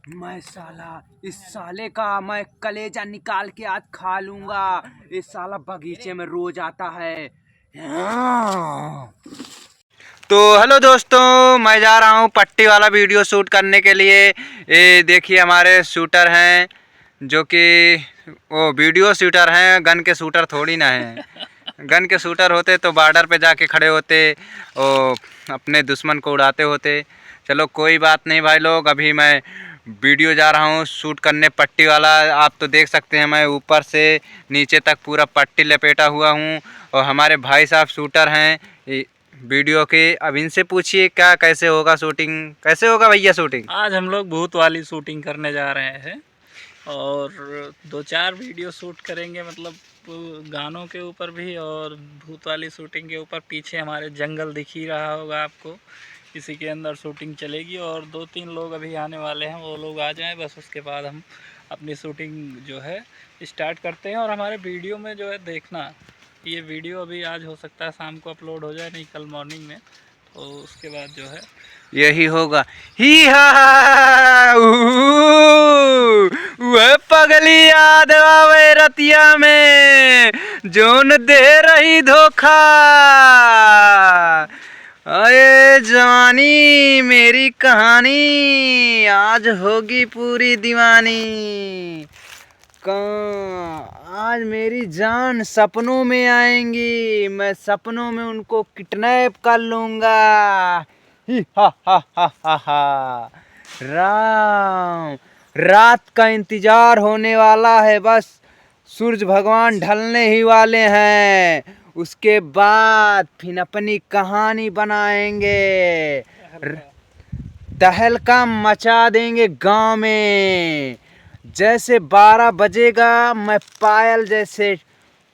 मैं साला इस साले का मैं कलेजा निकाल के आज खा लूंगा। इस साला बगीचे में रोज आता है। तो हेलो दोस्तों, मैं जा रहा हूँ पट्टी वाला वीडियो शूट करने के लिए। ये देखिए हमारे शूटर हैं, जो कि वो वीडियो शूटर हैं, गन के शूटर थोड़ी ना हैं। गन के शूटर होते तो बॉर्डर पे जाके खड़े होते और अपने दुश्मन को उड़ाते होते। चलो कोई बात नहीं भाई लोग, अभी मैं वीडियो जा रहा हूँ शूट करने पट्टी वाला। आप तो देख सकते हैं मैं ऊपर से नीचे तक पूरा पट्टी लपेटा हुआ हूँ और हमारे भाई साहब शूटर हैं वीडियो के। अब इनसे पूछिए क्या कैसे होगा शूटिंग, कैसे होगा भैया शूटिंग। आज हम लोग भूत वाली शूटिंग करने जा रहे हैं और 2-4 वीडियो शूट करेंगे, मतलब गानों के ऊपर भी और भूत वाली शूटिंग के ऊपर। पीछे हमारे जंगल दिख ही रहा होगा आपको, इसी के अंदर शूटिंग चलेगी और 2-3 लोग अभी आने वाले हैं, वो लोग आ जाएं बस, उसके बाद हम अपनी शूटिंग जो है स्टार्ट करते हैं। और हमारे वीडियो में जो है देखना, ये वीडियो अभी आज हो सकता है शाम को अपलोड हो जाए, नहीं कल मॉर्निंग में, तो उसके बाद जो है यही होगा। ही हा वह पगली याद आवे रतिया में जोन दे रही धोखा। अरे जवानी मेरी कहानी आज होगी पूरी दीवानी। आज मेरी जान सपनों में आएंगी, मैं सपनों में उनको किडनैप कर लूँगा। ही हा। राम रात का इंतजार होने वाला है, बस सूरज भगवान ढलने ही वाले हैं, उसके बाद फिर अपनी कहानी बनाएंगे। तहलका मचा देंगे गांव में। जैसे 12 बजेगा मैं पायल जैसे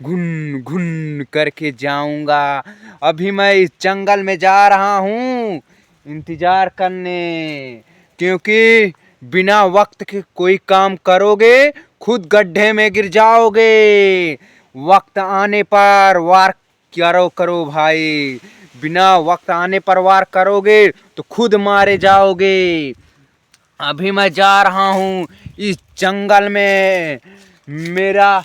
घुन घुन करके जाऊंगा। अभी मैं इस जंगल में जा रहा हूँ इंतजार करने, क्योंकि बिना वक्त के कोई काम करोगे खुद गड्ढे में गिर जाओगे। वक्त आने पर वार करो भाई, बिना वक्त आने पर वार करोगे तो खुद मारे जाओगे। अभी मैं जा रहा हूँ इस जंगल में, मेरा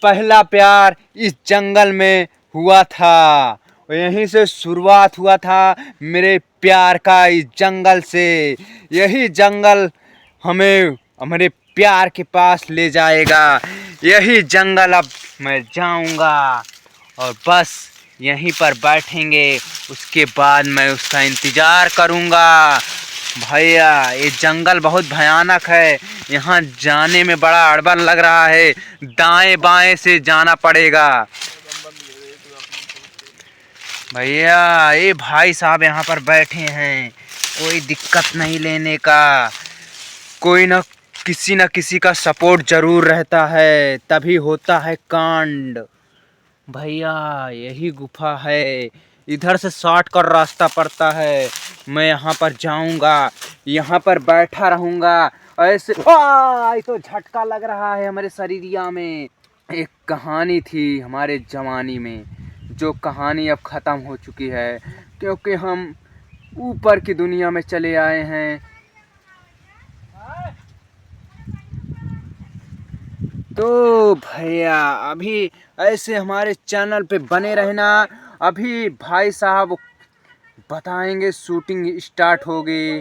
पहला प्यार इस जंगल में हुआ था, यहीं से शुरुआत हुआ था मेरे प्यार का, इस जंगल से। यही जंगल हमें हमारे प्यार के पास ले जाएगा। यही जंगल अब मैं जाऊंगा और बस यहीं पर बैठेंगे, उसके बाद मैं उसका इंतज़ार करूंगा। भैया ये जंगल बहुत भयानक है, यहाँ जाने में बड़ा अड़बड़ लग रहा है, दाएं बाएं से जाना पड़ेगा। भैया ये भाई साहब यहाँ पर बैठे हैं, कोई दिक्कत नहीं लेने का, कोई न किसी का सपोर्ट जरूर रहता है, तभी होता है कांड। भैया यही गुफा है, इधर से शॉर्ट कर रास्ता पड़ता है। मैं यहाँ पर जाऊँगा, यहाँ पर बैठा रहूँगा ऐसे। ये तो झटका लग रहा है हमारे शरीरिया में। एक कहानी थी हमारे जवानी में, जो कहानी अब ख़त्म हो चुकी है, क्योंकि हम ऊपर की दुनिया में चले आए हैं। तो भैया अभी ऐसे हमारे चैनल पे बने रहना। अभी भाई साहब बताएंगे, शूटिंग स्टार्ट हो गई।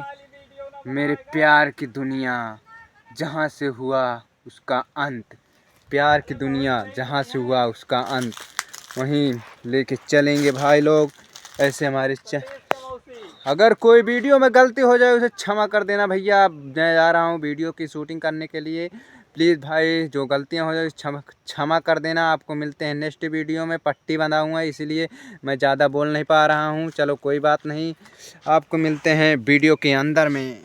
मेरे प्यार की दुनिया जहाँ से हुआ उसका अंत, प्यार की दुनिया जहाँ से हुआ उसका अंत, वहीं लेके चलेंगे भाई लोग। ऐसे हमारे अगर कोई वीडियो में गलती हो जाए उसे क्षमा कर देना भैया। मैं जा रहा हूँ वीडियो की शूटिंग करने के लिए, प्लीज़ भाई जो गलतियाँ हो जाए क्षमा कर देना। आपको मिलते हैं नेक्स्ट वीडियो में। पट्टी बंधा हुआ है इसीलिए मैं ज़्यादा बोल नहीं पा रहा हूँ। चलो कोई बात नहीं, आपको मिलते हैं वीडियो के अंदर में।